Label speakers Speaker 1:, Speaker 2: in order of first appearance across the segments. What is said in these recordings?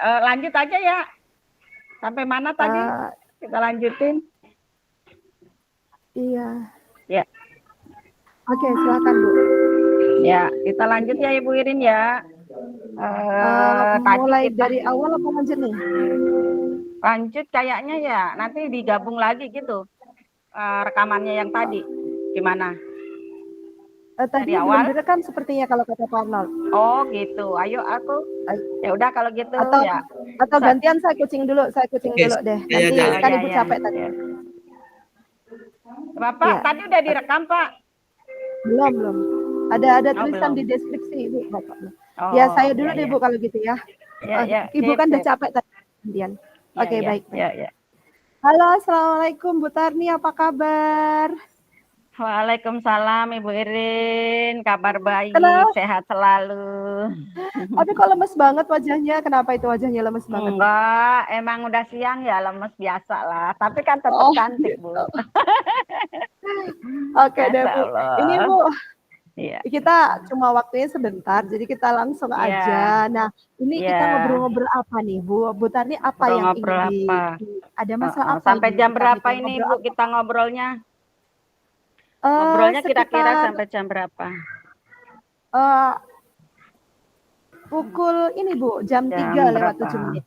Speaker 1: lanjut aja ya. Sampai mana tadi? Kita lanjutin.
Speaker 2: Iya.
Speaker 1: Ya.
Speaker 2: Oke, silakan Bu.
Speaker 1: Ya, kita lanjut ya Ibu Irin ya. Tadi
Speaker 2: Mulai
Speaker 1: kita
Speaker 2: dari awal apa lanjut nih?
Speaker 1: lanjut kayaknya ya. Nanti digabung lagi gitu. Rekamannya yang tadi. Gimana?
Speaker 2: Tadi
Speaker 1: Dari
Speaker 2: belum
Speaker 1: awal?
Speaker 2: direkam sepertinya kalau kata Pak Arnold.
Speaker 1: Oh gitu. Ayo aku. Ya udah kalau gitu
Speaker 2: Atau
Speaker 1: ya.
Speaker 2: gantian saya kucing dulu deh. Nanti kan Ibu capek tadi.
Speaker 1: Bapak,
Speaker 2: ya.
Speaker 1: tadi udah direkam Pak?
Speaker 2: Belum. Ada tulisan
Speaker 1: belum.
Speaker 2: di deskripsi Ibu. Bapak.
Speaker 1: Oh,
Speaker 2: Ya saya dulu deh
Speaker 1: ya.
Speaker 2: Bu kalau gitu ya. Ibu
Speaker 1: Sip,
Speaker 2: kan udah
Speaker 1: sip.
Speaker 2: capek tadi. Gantian. Oke, baik.
Speaker 1: Ya.
Speaker 2: Halo, assalamualaikum Bu Tarni, apa kabar?
Speaker 1: Waalaikumsalam Ibu Irin, kabar baik,
Speaker 2: Kenapa?
Speaker 1: sehat selalu.
Speaker 2: Tapi kok lemes banget wajahnya? Kenapa itu wajahnya lemes banget?
Speaker 1: Enggak, emang udah siang ya, lemes biasa lah. Tapi kan tetap cantik
Speaker 2: gitu.
Speaker 1: Bu.
Speaker 2: Oke deh Bu. Ini Bu,
Speaker 1: ya.
Speaker 2: kita cuma waktunya sebentar, jadi kita langsung aja. Nah, ini kita ngobrol-ngobrol apa nih Bu? Bu Tarni apa yang ingin ada masalah apa
Speaker 1: sampai
Speaker 2: ini?
Speaker 1: jam berapa ini Bu kita ngobrolnya? Ngobrolnya kira-kira sampai jam berapa?
Speaker 2: Pukul ini Bu, jam 3 lewat 7 menit.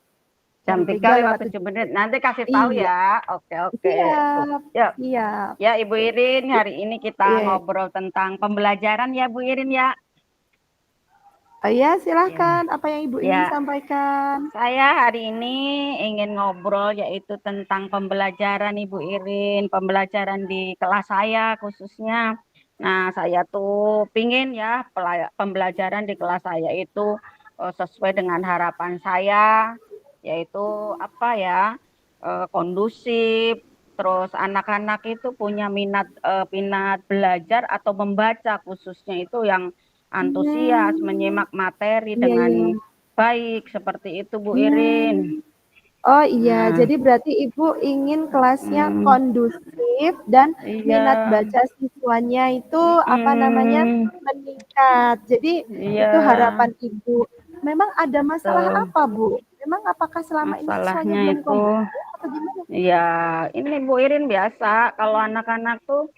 Speaker 1: Jam 3 lewat 7 menit. Nanti kasih tahu ya. Oke.
Speaker 2: Siap.
Speaker 1: Ya Ibu Irin, hari ini kita ngobrol tentang pembelajaran ya Bu Irin ya.
Speaker 2: Iya, silahkan. Apa yang Ibu ingin sampaikan?
Speaker 1: Saya hari ini ingin ngobrol yaitu tentang pembelajaran Ibu Irin, pembelajaran di kelas saya khususnya. Nah, saya tuh pingin ya pembelajaran di kelas saya itu sesuai dengan harapan saya, yaitu kondusif. Terus anak-anak itu punya minat belajar atau membaca khususnya itu yang antusias menyimak materi dengan baik seperti itu Bu Irin.
Speaker 2: Oh iya, jadi berarti Ibu ingin kelasnya kondusif dan minat baca siswanya itu meningkat. Jadi itu harapan Ibu. Memang ada masalah apa Bu? Memang apakah selama ini siswanya belum kondusif atau gimana?
Speaker 1: Iya, ini Bu Irin biasa kalau anak-anak tuh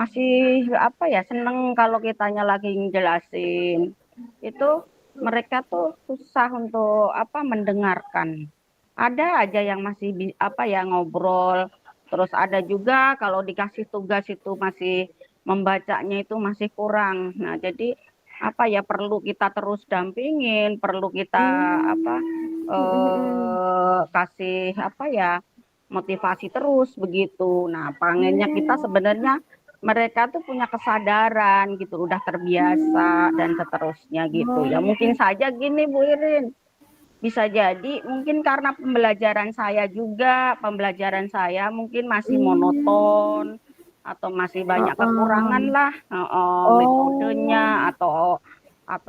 Speaker 1: masih seneng kalau kitanya lagi ngejelasin. Itu mereka tuh susah untuk mendengarkan. Ada aja yang masih ngobrol. Terus ada juga kalau dikasih tugas itu masih membacanya itu masih kurang. Nah, jadi perlu kita terus dampingin, perlu kita kasih motivasi terus begitu. Nah, pengennya kita sebenarnya mereka tuh punya kesadaran gitu, udah terbiasa dan seterusnya gitu. Ya mungkin saja gini Bu Irin. Bisa jadi mungkin karena pembelajaran saya mungkin masih monoton atau masih banyak kekurangan lah metodenya atau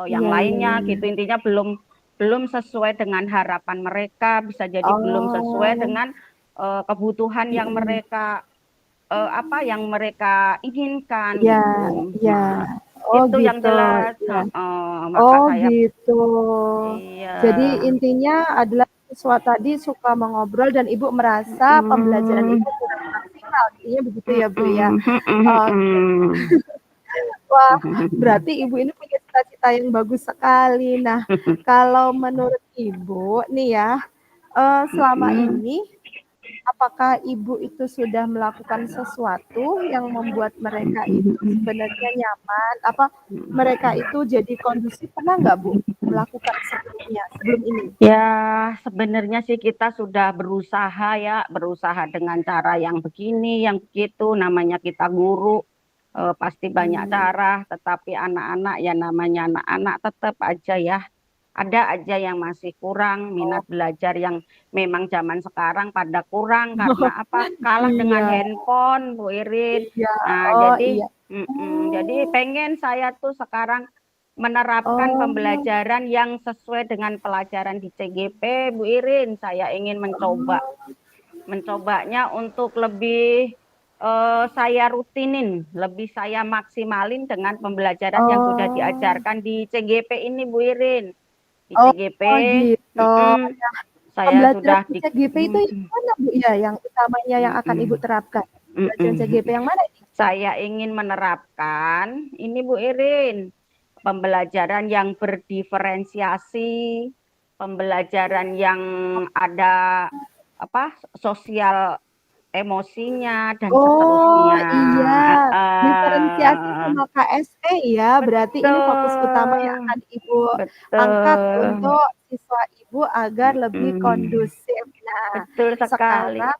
Speaker 1: yang lainnya gitu. Intinya belum sesuai dengan harapan mereka, bisa jadi belum sesuai dengan kebutuhan yang mereka yang mereka inginkan gitu. Itu yang jelas. Maka saya
Speaker 2: gitu. Jadi intinya adalah siswa tadi suka mengobrol dan Ibu merasa pembelajaran Ibu kurang maksimal. Intinya begitu ya Bu ya. Wah, berarti Ibu ini punya cita-cita yang bagus sekali. Nah, kalau menurut Ibu nih ya, selama ini apakah Ibu itu sudah melakukan sesuatu yang membuat mereka itu sebenarnya nyaman? Apa mereka itu jadi kondusif? Pernah nggak Bu melakukan sebelum ini?
Speaker 1: Ya, sebenarnya sih kita sudah berusaha dengan cara yang begini, yang begitu. Namanya kita guru, pasti banyak cara. Tetapi anak-anak ya namanya anak-anak tetap aja ya. Ada aja yang masih kurang minat belajar yang memang zaman sekarang pada kurang karena kalah dengan handphone Bu Irin. Nah, jadi pengen saya tuh sekarang menerapkan pembelajaran yang sesuai dengan pelajaran di CGP Bu Irin. Saya ingin mencobanya untuk lebih saya rutinin, lebih saya maksimalin dengan pembelajaran yang sudah diajarkan di CGP ini Bu Irin. Di CGP
Speaker 2: Oh,
Speaker 1: Mhm.
Speaker 2: nah,
Speaker 1: Saya
Speaker 2: pembelajaran
Speaker 1: sudah di
Speaker 2: CGP itu yang mana, Bu, ya, yang utamanya yang akan Ibu
Speaker 1: mhm,
Speaker 2: terapkan?
Speaker 1: mhm,
Speaker 2: Pembelajaran CGP
Speaker 1: mhm.
Speaker 2: yang mana ini?
Speaker 1: Saya ingin menerapkan ini Bu Irin, pembelajaran yang berdiferensiasi, pembelajaran yang ada apa, sosial emosinya dan
Speaker 2: Oh,
Speaker 1: seterusnya.
Speaker 2: iya, diferensiasi
Speaker 1: Heeh.
Speaker 2: sama KSE ya, berarti ini fokus utama yang
Speaker 1: Betul,
Speaker 2: akan Ibu angkat
Speaker 1: betul.
Speaker 2: untuk siswa Ibu agar lebih
Speaker 1: Mhm.
Speaker 2: kondusif. Nah,
Speaker 1: Betul sekali.
Speaker 2: sekarang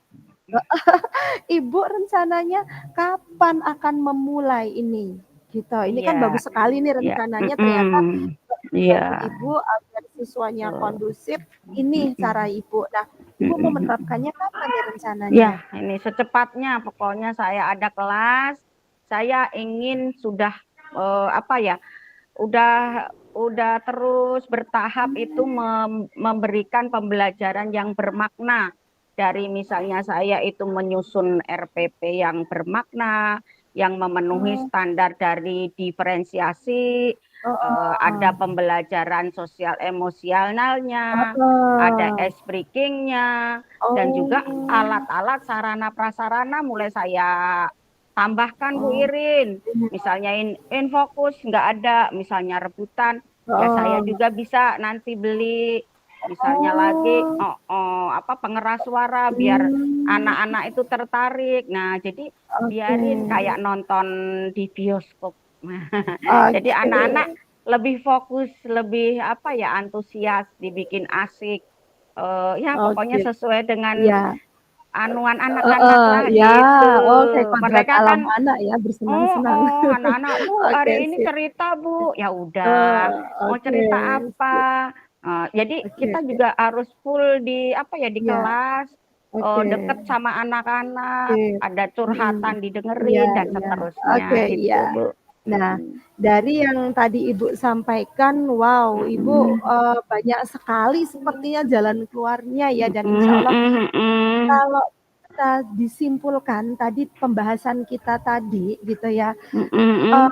Speaker 2: Ibu rencananya kapan akan memulai ini? Gitu. Ini kan
Speaker 1: Iya,
Speaker 2: bagus sekali nih
Speaker 1: iya,
Speaker 2: rencananya ternyata
Speaker 1: mhm. Iya,
Speaker 2: membantu Ibu agar siswanya
Speaker 1: betul,
Speaker 2: kondusif, ini cara
Speaker 1: mhm,
Speaker 2: Ibu. Nah, Ibu mau
Speaker 1: mhm, mhm.
Speaker 2: menerapkannya kapan nih rencananya?
Speaker 1: Ya, ini secepatnya pokoknya saya ada kelas, saya ingin sudah, apa ya, udah terus bertahap itu memberikan pembelajaran yang bermakna. Dari misalnya saya itu menyusun RPP yang bermakna, yang memenuhi
Speaker 2: Oh,
Speaker 1: standar dari diferensiasi, ada
Speaker 2: heeh,
Speaker 1: pembelajaran sosial emosionalnya, ada
Speaker 2: heeh.
Speaker 1: ice breaking-nya, dan juga
Speaker 2: Oh,
Speaker 1: alat-alat sarana prasarana mulai saya tambahkan Bu
Speaker 2: oh,
Speaker 1: Irin.
Speaker 2: iya,
Speaker 1: Misalnya infokus nggak ada, misalnya rebutan, ya saya
Speaker 2: heeh.
Speaker 1: juga bisa nanti beli. Misalnya lagi,
Speaker 2: Oh,
Speaker 1: apa pengeras suara biar
Speaker 2: mmm,
Speaker 1: anak-anak itu tertarik. Nah, jadi
Speaker 2: oke,
Speaker 1: biarin kayak nonton di bioskop. Jadi
Speaker 2: oke,
Speaker 1: anak-anak lebih fokus, lebih apa ya, antusias, dibikin asik. Ya pokoknya
Speaker 2: oke,
Speaker 1: sesuai dengan
Speaker 2: iya,
Speaker 1: anuan anak-anak
Speaker 2: heeh,
Speaker 1: lah
Speaker 2: iya,
Speaker 1: gitu.
Speaker 2: oke, kodrat
Speaker 1: Mereka
Speaker 2: alam
Speaker 1: kan
Speaker 2: anak ya,
Speaker 1: oh,
Speaker 2: bersenang-senang.
Speaker 1: oh, anak-anak, "Bu,
Speaker 2: Oke,
Speaker 1: hari ini
Speaker 2: sip,
Speaker 1: cerita, Bu." Ya udah, mau
Speaker 2: oke,
Speaker 1: cerita
Speaker 2: sip,
Speaker 1: apa? Jadi
Speaker 2: oke,
Speaker 1: kita juga harus full di apa ya, di
Speaker 2: iya,
Speaker 1: kelas,
Speaker 2: oke,
Speaker 1: deket sama anak-anak,
Speaker 2: sip,
Speaker 1: ada
Speaker 2: mhm,
Speaker 1: curhatan
Speaker 2: iya
Speaker 1: didengerin dan
Speaker 2: iya, oke,
Speaker 1: seterusnya
Speaker 2: iya.
Speaker 1: gitu, Bu.
Speaker 2: Nah,
Speaker 1: Mhm.
Speaker 2: dari yang tadi Ibu sampaikan, wow, Ibu,
Speaker 1: Mhm.
Speaker 2: banyak sekali sepertinya jalan keluarnya ya, dan insya
Speaker 1: Mhm
Speaker 2: Allah
Speaker 1: mhm.
Speaker 2: kalau kita disimpulkan tadi pembahasan kita tadi gitu ya,
Speaker 1: Mhm mhm.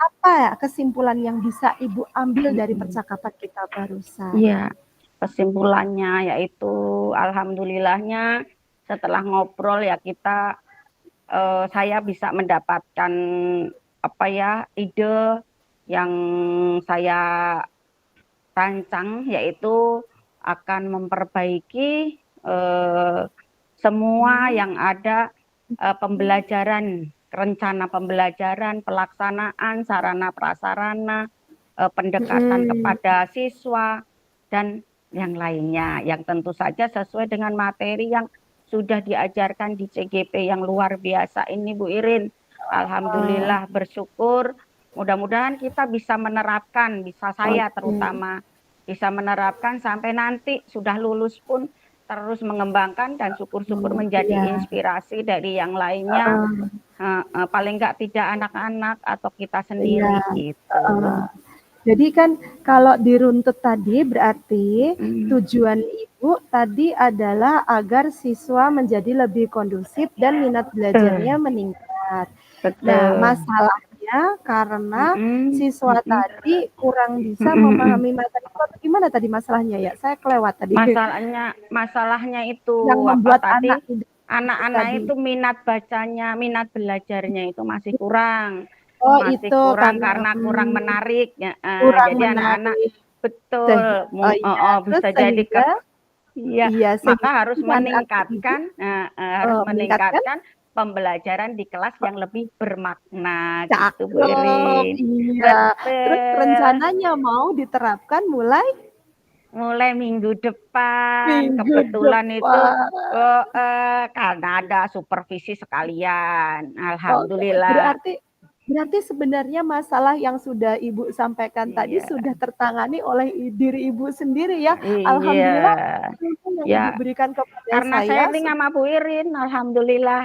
Speaker 2: apa ya kesimpulan yang bisa Ibu ambil dari
Speaker 1: Mhm.
Speaker 2: percakapan kita barusan?
Speaker 1: Iya, kesimpulannya yaitu alhamdulillahnya setelah ngobrol ya kita saya bisa mendapatkan apa ya, ide yang saya rancang yaitu akan memperbaiki semua yang ada pembelajaran, rencana pembelajaran, pelaksanaan, sarana prasarana, pendekatan
Speaker 2: Mhm,
Speaker 1: kepada siswa dan yang lainnya yang tentu saja sesuai dengan materi yang sudah diajarkan di CGP yang luar biasa ini Bu Irin.
Speaker 2: oh,
Speaker 1: Alhamdulillah bersyukur, mudah-mudahan kita bisa menerapkan, bisa saya
Speaker 2: oke,
Speaker 1: terutama bisa menerapkan sampai nanti sudah lulus pun terus mengembangkan dan syukur-syukur
Speaker 2: oh,
Speaker 1: menjadi
Speaker 2: iya,
Speaker 1: inspirasi dari yang lainnya,
Speaker 2: heeh,
Speaker 1: paling nggak tidak anak-anak atau kita
Speaker 2: iya,
Speaker 1: sendiri
Speaker 2: heeh.
Speaker 1: gitu.
Speaker 2: Jadi kan kalau diruntut tadi berarti
Speaker 1: Mhm,
Speaker 2: tujuan Ibu tadi adalah agar siswa menjadi lebih kondusif dan minat belajarnya
Speaker 1: betul
Speaker 2: meningkat. Nah,
Speaker 1: betul.
Speaker 2: masalahnya karena
Speaker 1: Mhm
Speaker 2: siswa
Speaker 1: mhm,
Speaker 2: tadi kurang bisa
Speaker 1: mhm mhm.
Speaker 2: memahami materi itu atau gimana tadi masalahnya ya? Saya kelewat tadi.
Speaker 1: Masalahnya itu
Speaker 2: Yang
Speaker 1: apa
Speaker 2: membuat
Speaker 1: tadi,
Speaker 2: anak tidak kondusif
Speaker 1: anak-anak
Speaker 2: tadi.
Speaker 1: itu minat bacanya, minat belajarnya itu
Speaker 2: Oh,
Speaker 1: masih
Speaker 2: itu
Speaker 1: kurang
Speaker 2: karena
Speaker 1: karena kurang menarik, heeh.
Speaker 2: kurang
Speaker 1: Jadi anak-anak
Speaker 2: menarik.
Speaker 1: betul,
Speaker 2: Sehingga oh iya, terus
Speaker 1: bisa jadi
Speaker 2: sehingga
Speaker 1: iya,
Speaker 2: iya,
Speaker 1: maka
Speaker 2: sehingga
Speaker 1: harus
Speaker 2: bahan aktif Ibu
Speaker 1: meningkatkan harus
Speaker 2: meningkatkan
Speaker 1: meningkatkan pembelajaran di kelas yang lebih bermakna gitu Bu
Speaker 2: cakep,
Speaker 1: Irin.
Speaker 2: iya. Terus
Speaker 1: Betul.
Speaker 2: rencananya mau diterapkan mulai
Speaker 1: Mulai minggu depan,
Speaker 2: minggu
Speaker 1: kebetulan itu,
Speaker 2: depan.
Speaker 1: karena ada supervisi sekalian,
Speaker 2: Oke,
Speaker 1: alhamdulillah.
Speaker 2: berarti berarti sebenarnya masalah yang sudah Ibu sampaikan tadi
Speaker 1: Iya
Speaker 2: sudah tertangani oleh diri Ibu sendiri ya.
Speaker 1: iya,
Speaker 2: Alhamdulillah ilmu yang
Speaker 1: ya
Speaker 2: Ibu berikan kepada
Speaker 1: karena
Speaker 2: saya
Speaker 1: sharing sama Bu Irin, alhamdulillah.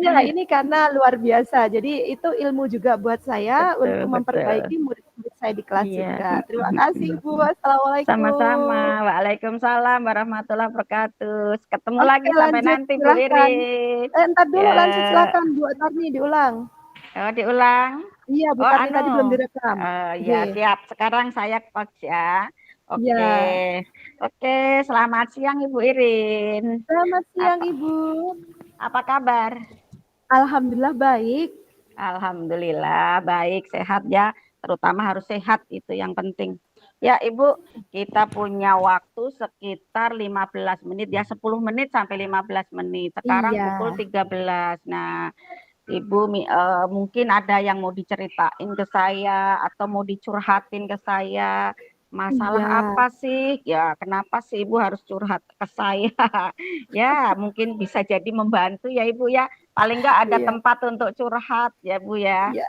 Speaker 2: ya, ini karena luar biasa. Jadi itu ilmu juga buat saya
Speaker 1: Betul
Speaker 2: untuk
Speaker 1: betul.
Speaker 2: memperbaiki murid-murid saya di kelas
Speaker 1: Iya,
Speaker 2: juga. Terima kasih Ibu, assalamualaikum.
Speaker 1: sama-sama. Waalaikumsalam warahmatullahi wabarakatuh. Ketemu
Speaker 2: Oke
Speaker 1: lagi sampai
Speaker 2: lanjut
Speaker 1: nanti Bu
Speaker 2: silahkan.
Speaker 1: Irin.
Speaker 2: Entar dulu lanjut
Speaker 1: Ya,
Speaker 2: silakan Bu Tarni diulang.
Speaker 1: oh diulang.
Speaker 2: Iya Bu
Speaker 1: Oh
Speaker 2: Tarni
Speaker 1: anu,
Speaker 2: tadi belum direkam.
Speaker 1: ya
Speaker 2: Oke.
Speaker 1: siap. Sekarang saya coach ya. Oke.
Speaker 2: Ya,
Speaker 1: Oke, selamat siang Ibu Irin.
Speaker 2: selamat siang
Speaker 1: Apa
Speaker 2: Ibu.
Speaker 1: apa kabar?
Speaker 2: Alhamdulillah baik.
Speaker 1: Alhamdulillah baik, sehat ya. Terutama harus sehat itu yang penting. Ya, Ibu, kita punya waktu sekitar 15 menit ya, 10 menit sampai 15 menit. Sekarang
Speaker 2: Iya,
Speaker 1: pukul 13. Nah, Ibu mungkin ada yang mau diceritain ke saya atau mau dicurhatin ke saya. Masalah
Speaker 2: iya,
Speaker 1: apa sih? Ya, kenapa sih Ibu harus curhat ke saya? Ya, mungkin bisa jadi membantu ya Ibu ya. Paling nggak ada
Speaker 2: iya,
Speaker 1: tempat untuk curhat ya Bu ya.
Speaker 2: iya,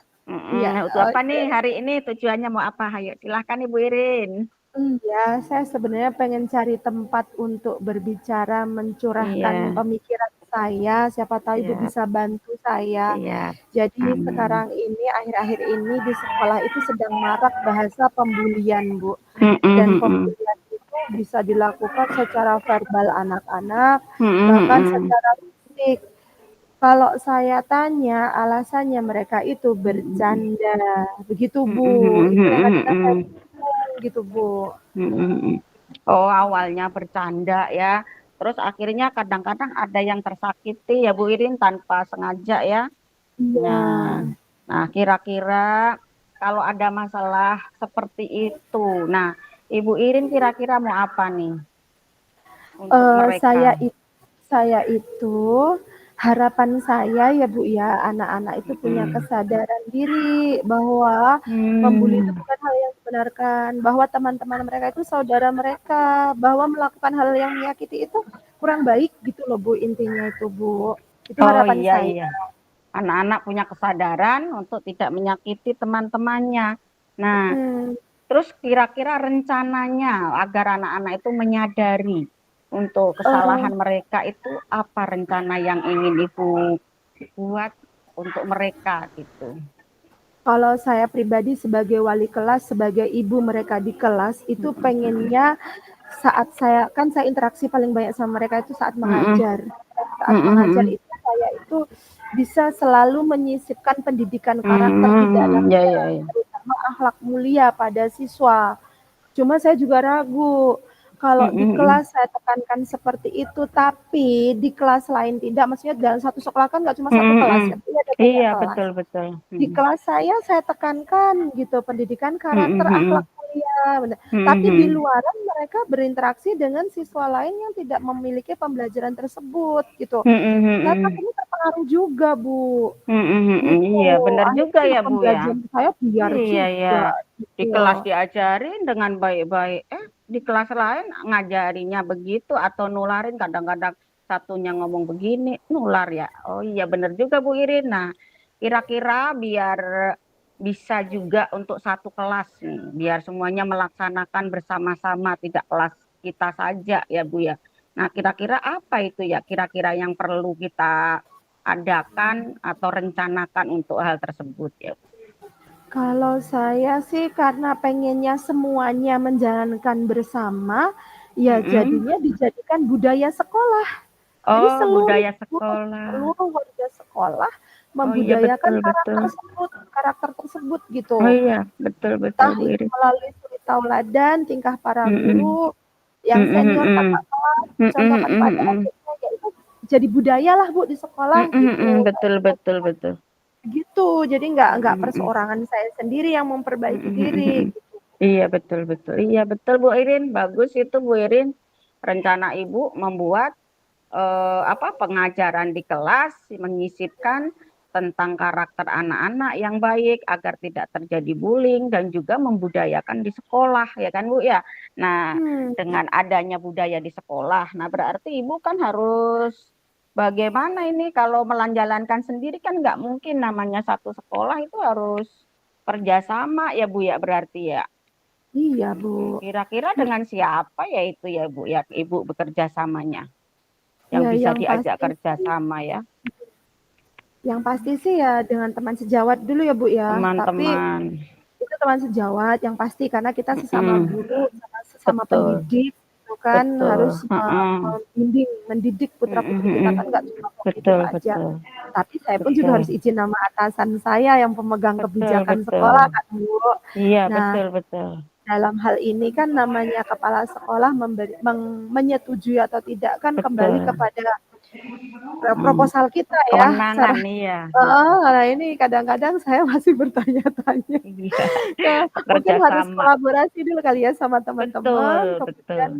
Speaker 2: iya.
Speaker 1: Untuk apa
Speaker 2: Oke.
Speaker 1: nih hari ini tujuannya mau apa? Ayo silahkan Ibu Irin.
Speaker 2: Iya, saya sebenarnya pengen cari tempat untuk berbicara, mencurahkan
Speaker 1: Iya,
Speaker 2: pemikiran saya. Siapa tahu Ibu
Speaker 1: iya,
Speaker 2: bisa bantu saya.
Speaker 1: iya.
Speaker 2: Jadi
Speaker 1: Amin.
Speaker 2: sekarang ini akhir-akhir ini di sekolah itu sedang marak bahasa pembulian, Bu.
Speaker 1: Mm,
Speaker 2: Dan
Speaker 1: mm, mm,
Speaker 2: pembulian itu bisa dilakukan secara verbal anak-anak,
Speaker 1: mm, mm,
Speaker 2: bahkan
Speaker 1: mm,
Speaker 2: secara fisik. Kalau saya tanya, alasannya mereka itu
Speaker 1: mm,
Speaker 2: bercanda. Begitu,
Speaker 1: mm,
Speaker 2: Bu.
Speaker 1: mm,
Speaker 2: Itu yang
Speaker 1: mm,
Speaker 2: kadang-kadang saya
Speaker 1: mm,
Speaker 2: bingung gitu, Bu.
Speaker 1: mm. Oh, awalnya bercanda ya. Terus akhirnya kadang-kadang ada yang tersakiti ya Bu Irin tanpa sengaja ya.
Speaker 2: Iya.
Speaker 1: Nah, nah kira-kira kalau ada masalah seperti itu, nah Ibu Irin kira-kira mau apa nih untuk
Speaker 2: Eh,
Speaker 1: mereka?
Speaker 2: saya it saya itu harapan saya ya, Bu, ya, anak-anak itu punya
Speaker 1: Mm.
Speaker 2: kesadaran diri bahwa membuli itu
Speaker 1: Hmm.
Speaker 2: bukan hal yang dibenarkan, bahwa teman-teman mereka itu saudara mereka, bahwa melakukan hal yang menyakiti itu kurang baik gitu loh, Bu, intinya itu, Bu. Itu
Speaker 1: Oh
Speaker 2: harapan
Speaker 1: iya
Speaker 2: saya.
Speaker 1: iya. Anak-anak punya kesadaran untuk tidak menyakiti teman-temannya. Nah,
Speaker 2: Mhm,
Speaker 1: terus kira-kira rencananya agar anak-anak itu menyadari untuk
Speaker 2: eee
Speaker 1: kesalahan mereka itu apa rencana yang ingin Ibu buat untuk mereka gitu.
Speaker 2: Kalau saya pribadi sebagai wali kelas, sebagai ibu mereka di kelas, itu pengennya saat saya interaksi paling banyak sama mereka itu saat
Speaker 1: Mm-mm.
Speaker 2: mengajar. Saat mengajar
Speaker 1: Mm-mm.
Speaker 2: itu saya itu bisa selalu menyisipkan pendidikan karakter di
Speaker 1: Mm-mm. Ya
Speaker 2: dalamnya,
Speaker 1: ya ya.
Speaker 2: terutama akhlak mulia pada siswa. Cuma saya juga ragu, kalau di
Speaker 1: Mm-mm.
Speaker 2: kelas saya tekankan seperti itu, tapi di kelas lain tidak, maksudnya dalam satu sekolah kan nggak cuma satu kelas
Speaker 1: Mm-mm.
Speaker 2: ya, jadi ada banyak
Speaker 1: Iya
Speaker 2: kelas.
Speaker 1: betul betul.
Speaker 2: Di
Speaker 1: Mm-mm.
Speaker 2: kelas saya tekankan gitu, pendidikan karakter, akhlak
Speaker 1: Mm-mm.
Speaker 2: mulia, bener. Tapi di
Speaker 1: Mm-mm.
Speaker 2: luaran mereka berinteraksi dengan siswa lain yang tidak memiliki pembelajaran tersebut gitu. Saya
Speaker 1: Mm-mm.
Speaker 2: takutnya terpengaruh juga, Bu,
Speaker 1: Mm-mm.
Speaker 2: gitu.
Speaker 1: Iya benar juga
Speaker 2: Akhirnya ya
Speaker 1: ya Bu ya.
Speaker 2: pembelajaran saya buyar
Speaker 1: Iya ya.
Speaker 2: juga,
Speaker 1: Di
Speaker 2: gitu
Speaker 1: kelas
Speaker 2: loh.
Speaker 1: diajarin dengan baik-baik. Di kelas lain ngajarinya begitu atau nularin kadang-kadang satunya ngomong begini, nular ya. Oh iya benar juga Bu Irin. Nah, kira-kira biar bisa juga untuk satu kelas nih, biar semuanya melaksanakan bersama-sama, tidak kelas kita saja ya Bu ya. Nah, kira-kira apa itu ya? Kira-kira yang perlu kita adakan atau rencanakan untuk hal tersebut ya.
Speaker 2: Kalau saya sih karena pengennya semuanya menjalankan bersama, ya
Speaker 1: Mm-mm.
Speaker 2: jadinya dijadikan budaya sekolah. Jadi
Speaker 1: Oh,
Speaker 2: seluruh
Speaker 1: budaya
Speaker 2: guru,
Speaker 1: sekolah.
Speaker 2: seluruh warga sekolah
Speaker 1: Oh iya
Speaker 2: membudayakan
Speaker 1: betul betul.
Speaker 2: karakter tersebut
Speaker 1: Oh
Speaker 2: gitu.
Speaker 1: iya betul betul
Speaker 2: Entah
Speaker 1: Bu
Speaker 2: itu
Speaker 1: Iris.
Speaker 2: melalui suri tauladan, tingkah para
Speaker 1: Mm-mm.
Speaker 2: guru, yang
Speaker 1: Mm-mm,
Speaker 2: senior
Speaker 1: mm-mm.
Speaker 2: kakak kelas
Speaker 1: Mm-mm,
Speaker 2: dicontohkan pada
Speaker 1: mm-mm.
Speaker 2: adiknya, ya itu jadi budaya lah Bu di sekolah
Speaker 1: Mm-mm,
Speaker 2: gitu.
Speaker 1: mm-mm. Betul betul betul.
Speaker 2: Gitu, jadi nggak
Speaker 1: Mm-mm, mm-mm.
Speaker 2: perseorangan saya sendiri yang memperbaiki
Speaker 1: Mm-mm,
Speaker 2: diri
Speaker 1: mm-mm.
Speaker 2: gitu.
Speaker 1: Iya betul betul. Iya betul Bu Irin. Bagus itu Bu Irin. Rencana Ibu membuat apa pengajaran di kelas menyisipkan tentang karakter anak-anak yang baik agar tidak terjadi bullying dan juga membudayakan di sekolah ya kan Bu ya. Nah,
Speaker 2: Hmm,
Speaker 1: dengan adanya budaya di sekolah, nah berarti Ibu kan harus bagaimana ini kalau menjalankan sendiri kan nggak mungkin namanya satu sekolah itu harus kerjasama ya Bu ya berarti ya.
Speaker 2: iya Bu.
Speaker 1: Kira-kira dengan siapa ya itu ya Bu ya Ibu bekerja samanya? Yang
Speaker 2: Ya
Speaker 1: bisa diajak kerja sama ya
Speaker 2: yang pasti sih ya dengan teman sejawat dulu ya Bu ya. Tapi
Speaker 1: teman-teman.
Speaker 2: itu teman sejawat yang pasti karena kita sesama
Speaker 1: Mm-mm.
Speaker 2: guru, sesama
Speaker 1: Betul,
Speaker 2: pendidik itu kan
Speaker 1: betul.
Speaker 2: harus
Speaker 1: Heeh.
Speaker 2: membimbing, mendidik
Speaker 1: Mm-mm,
Speaker 2: putra-putri kita
Speaker 1: mm-mm.
Speaker 2: kan nggak cuma begitu
Speaker 1: Betul,
Speaker 2: aja.
Speaker 1: betul,
Speaker 2: Tapi saya pun juga harus
Speaker 1: betul,
Speaker 2: izin sama atasan saya yang pemegang
Speaker 1: betul,
Speaker 2: kebijakan
Speaker 1: betul.
Speaker 2: sekolah kan Bu.
Speaker 1: Iya,
Speaker 2: Nah,
Speaker 1: betul, betul.
Speaker 2: dalam hal ini kan namanya kepala sekolah menyetujui atau tidak kan kembali
Speaker 1: betul.
Speaker 2: kepada
Speaker 1: Mm.
Speaker 2: proposal kita ya.
Speaker 1: Kewenangan, iya.
Speaker 2: Nah ini kadang-kadang saya masih bertanya-tanya.
Speaker 1: Iya,
Speaker 2: Mungkin
Speaker 1: bekerja
Speaker 2: harus
Speaker 1: sama.
Speaker 2: kolaborasi dulu kali ya sama teman-teman,
Speaker 1: Betul, betul,
Speaker 2: kemudian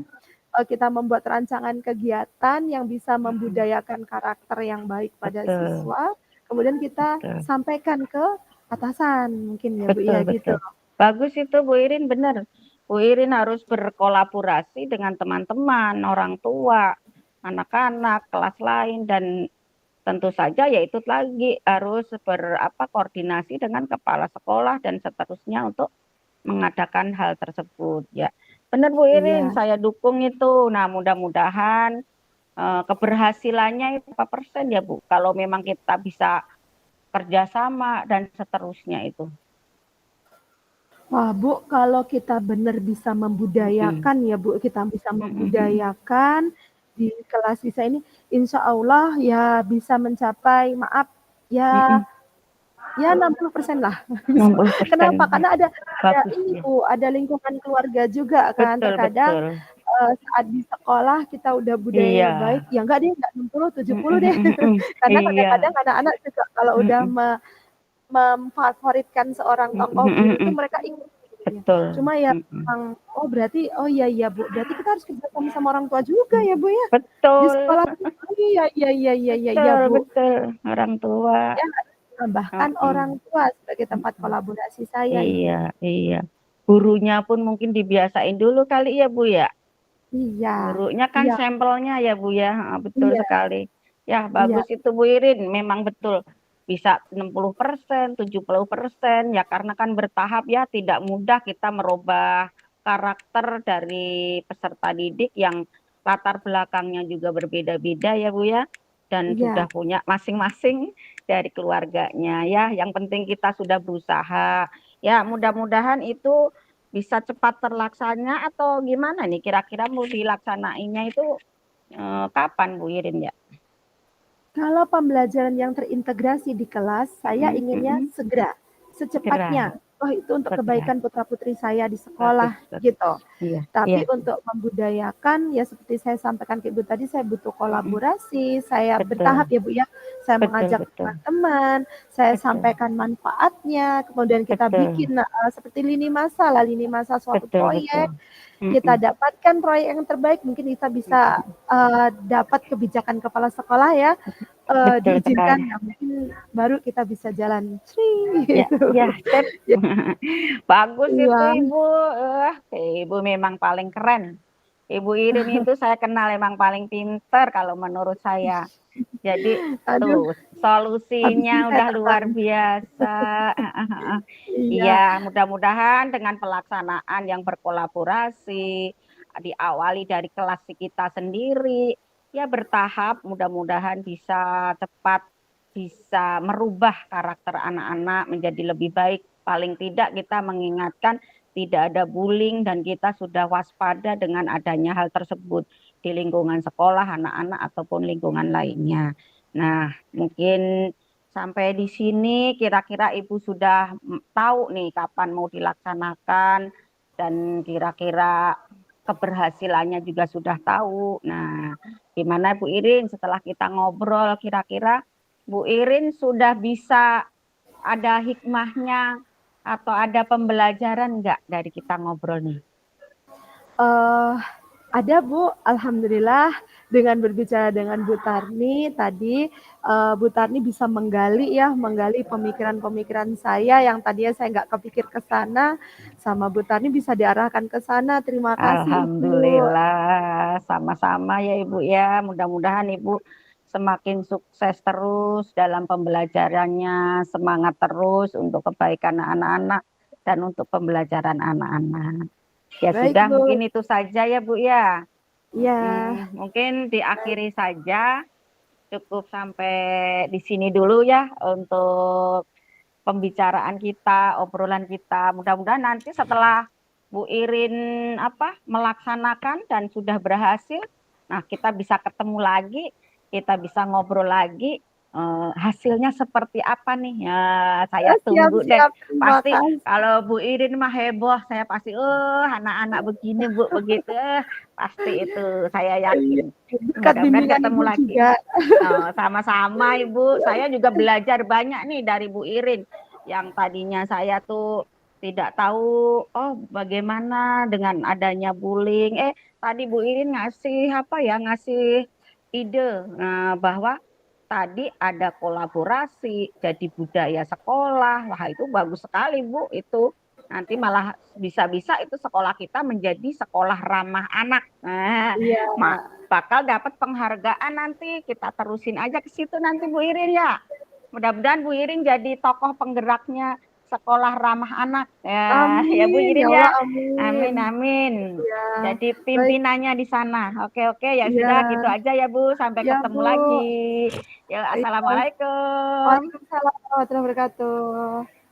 Speaker 2: kita membuat rancangan kegiatan yang bisa membudayakan karakter yang baik pada
Speaker 1: betul,
Speaker 2: siswa, kemudian kita
Speaker 1: betul,
Speaker 2: sampaikan ke atasan mungkin ya Bu
Speaker 1: betul,
Speaker 2: ya gitu.
Speaker 1: betul. Bagus itu Bu Irin, benar. Bu Irin harus berkolaborasi dengan teman-teman, orang tua, anak-anak, kelas lain, dan tentu saja ya itu lagi harus koordinasi dengan kepala sekolah dan seterusnya untuk mengadakan hal tersebut ya. Benar Bu Irin,
Speaker 2: Iya.
Speaker 1: saya dukung itu. Nah, mudah-mudahan keberhasilannya itu berapa persen ya Bu? Kalau memang kita bisa kerjasama dan seterusnya itu.
Speaker 2: Wah Bu, kalau kita benar bisa
Speaker 1: Mm-mm.
Speaker 2: membudayakan ya Bu, kita bisa
Speaker 1: Mm-mm.
Speaker 2: membudayakan di kelas bisa ini, insya Allah ya bisa mencapai maaf ya
Speaker 1: Mm-mm.
Speaker 2: ya 60% lah.
Speaker 1: 60%.
Speaker 2: Kenapa? Karena ada
Speaker 1: Bagus
Speaker 2: ini
Speaker 1: ya.
Speaker 2: Bu, ada lingkungan keluarga juga kan.
Speaker 1: Betul,
Speaker 2: Terkadang
Speaker 1: betul.
Speaker 2: saat di sekolah kita udah budayanya
Speaker 1: Iya.
Speaker 2: baik, ya enggak deh, enggak 60, 70 deh.
Speaker 1: Mm-mm.
Speaker 2: Karena
Speaker 1: Iya.
Speaker 2: kadang-kadang anak-anak juga kalau udah
Speaker 1: Mm-mm.
Speaker 2: memfavoritkan seorang tokoh guru itu
Speaker 1: Mm-mm.
Speaker 2: mereka ikut gitu ya.
Speaker 1: Betul.
Speaker 2: Cuma ya
Speaker 1: Mm-mm.
Speaker 2: memang oh berarti oh iya iya Bu, berarti kita harus kerja sama orang tua juga ya Bu ya. Di
Speaker 1: Betul.
Speaker 2: sekolah oh iya iya iya iya iya iya
Speaker 1: Betul,
Speaker 2: Bu.
Speaker 1: betul. Orang tua.
Speaker 2: Ya tambahkan orang
Speaker 1: Mm-mm.
Speaker 2: tua sebagai tempat kolaborasi saya
Speaker 1: Iya,
Speaker 2: itu.
Speaker 1: iya. Gurunya pun mungkin dibiasain dulu kali ya, Bu ya.
Speaker 2: Iya.
Speaker 1: Gurunya kan
Speaker 2: Iya,
Speaker 1: sampelnya ya, Bu ya. Betul
Speaker 2: iya,
Speaker 1: sekali. Ya,
Speaker 2: iya,
Speaker 1: bagus itu Bu Irin. Memang betul. Bisa 60%, 70%. Ya, karena kan bertahap ya. Tidak mudah kita merubah karakter dari peserta didik yang latar belakangnya juga berbeda-beda ya, Bu ya. Dan sudah
Speaker 2: iya.
Speaker 1: punya masing-masing dari keluarganya ya. Yang penting kita sudah berusaha. Ya, mudah-mudahan itu bisa cepat terlaksana atau gimana nih kira-kira mau dilaksanainnya itu kapan Bu Irin ya?
Speaker 2: Kalau pembelajaran yang terintegrasi di kelas, saya
Speaker 1: Mm,
Speaker 2: inginnya
Speaker 1: mm,
Speaker 2: segera,
Speaker 1: segera,
Speaker 2: secepatnya. Oh, itu untuk
Speaker 1: segera.
Speaker 2: kebaikan putra-putri saya di
Speaker 1: Bagus,
Speaker 2: sekolah,
Speaker 1: bagus.
Speaker 2: gitu.
Speaker 1: Iya, iya.
Speaker 2: Tapi untuk membudayakan, ya seperti saya sampaikan ke Ibu tadi, saya butuh
Speaker 1: Mm,
Speaker 2: kolaborasi, saya bertahap
Speaker 1: betul,
Speaker 2: ya Bu ya. Saya
Speaker 1: betul,
Speaker 2: mengajak
Speaker 1: betul,
Speaker 2: teman-teman, saya
Speaker 1: betul,
Speaker 2: sampaikan manfaatnya, kemudian kita
Speaker 1: betul,
Speaker 2: bikin seperti lini masa suatu
Speaker 1: betul, betul.
Speaker 2: proyek,
Speaker 1: Mm,
Speaker 2: kita dapatkan proyek yang terbaik, mungkin kita bisa
Speaker 1: mm.
Speaker 2: dapat kebijakan kepala sekolah ya,
Speaker 1: Betul
Speaker 2: diizinkan,
Speaker 1: sekali.
Speaker 2: ya mungkin baru kita bisa jalan
Speaker 1: Ya,
Speaker 2: gitu.
Speaker 1: ya, sip.
Speaker 2: Ya,
Speaker 1: Bagus itu
Speaker 2: iya.
Speaker 1: Ibu. Ibu memang paling keren. Ibu Irin itu saya kenal emang paling pinter kalau menurut saya. Jadi
Speaker 2: Aduh,
Speaker 1: tuh
Speaker 2: habis ini
Speaker 1: solusinya
Speaker 2: saya
Speaker 1: udah luar
Speaker 2: tertarik.
Speaker 1: biasa. Iya,
Speaker 2: Iya,
Speaker 1: mudah-mudahan dengan pelaksanaan yang berkolaborasi, diawali dari kelas kita sendiri, ya bertahap, mudah-mudahan bisa cepat bisa merubah karakter anak-anak menjadi lebih baik. Paling tidak kita mengingatkan tidak ada bullying dan kita sudah waspada dengan adanya hal tersebut di lingkungan sekolah, anak-anak ataupun lingkungan lainnya. Nah, mungkin sampai di sini kira-kira Ibu sudah tahu nih kapan mau dilaksanakan dan kira-kira keberhasilannya juga sudah tahu. Nah, gimana Bu Irin setelah kita ngobrol kira-kira Bu Irin sudah bisa ada hikmahnya atau ada pembelajaran nggak dari kita ngobrol nih?
Speaker 2: eh ada Bu, alhamdulillah dengan berbicara dengan Bu Tarni tadi, Bu Tarni bisa menggali pemikiran-pemikiran saya yang tadinya saya nggak kepikir ke sana, sama Bu Tarni bisa diarahkan ke sana. Terima kasih Ibu.
Speaker 1: Alhamdulillah, sama-sama ya Ibu ya. Mudah-mudahan Ibu semakin sukses terus dalam pembelajarannya, semangat terus untuk kebaikan anak-anak dan untuk pembelajaran anak-anak. Ya
Speaker 2: Baik
Speaker 1: sudah,
Speaker 2: Bu,
Speaker 1: mungkin itu saja ya Bu ya.
Speaker 2: ya,
Speaker 1: Mungkin diakhiri saja, cukup sampai di sini dulu ya untuk pembicaraan kita, obrolan kita. Mudah-mudahan nanti setelah Bu Irin melaksanakan dan sudah berhasil, nah kita bisa ketemu lagi, kita bisa ngobrol lagi. hasilnya seperti apa nih? Ya, saya
Speaker 2: Siap
Speaker 1: tunggu deh.
Speaker 2: siap, terima
Speaker 1: Pasti
Speaker 2: kasih.
Speaker 1: kalau Bu Irin mah heboh, saya pasti, anak-anak begini Bu, begitu. Pasti itu, saya
Speaker 2: Iya,
Speaker 1: yakin.
Speaker 2: berkat
Speaker 1: Mudah-mudahan
Speaker 2: bimbingan
Speaker 1: ketemu
Speaker 2: Ibu
Speaker 1: lagi.
Speaker 2: juga.
Speaker 1: Sama-sama Ibu. Saya juga belajar banyak nih dari Bu Irin. Yang tadinya saya tuh tidak tahu, oh bagaimana dengan adanya bullying. Tadi Bu Irin ngasih apa ya, ngasih ide bahwa tadi ada kolaborasi jadi budaya sekolah. Wah, itu bagus sekali, Bu. Itu nanti malah bisa-bisa itu sekolah kita menjadi sekolah ramah anak.
Speaker 2: Iya,
Speaker 1: Bakal dapat penghargaan nanti. Kita terusin aja ke situ nanti Bu Irin ya. Mudah-mudahan Bu Irin jadi tokoh penggeraknya sekolah ramah anak. Ya, ya Bu
Speaker 2: amin, ya
Speaker 1: Irin
Speaker 2: Allah,
Speaker 1: ya.
Speaker 2: amin.
Speaker 1: Amin, amin.
Speaker 2: Iya,
Speaker 1: Jadi
Speaker 2: baik,
Speaker 1: pimpinannya di sana. Oke, oke, ya
Speaker 2: iya,
Speaker 1: sudah gitu aja ya Bu. Sampai
Speaker 2: iya
Speaker 1: ketemu
Speaker 2: Bu.
Speaker 1: lagi. Ya,
Speaker 2: Iya,
Speaker 1: assalamualaikum.
Speaker 2: waalaikumsalam warahmatullahi wabarakatuh.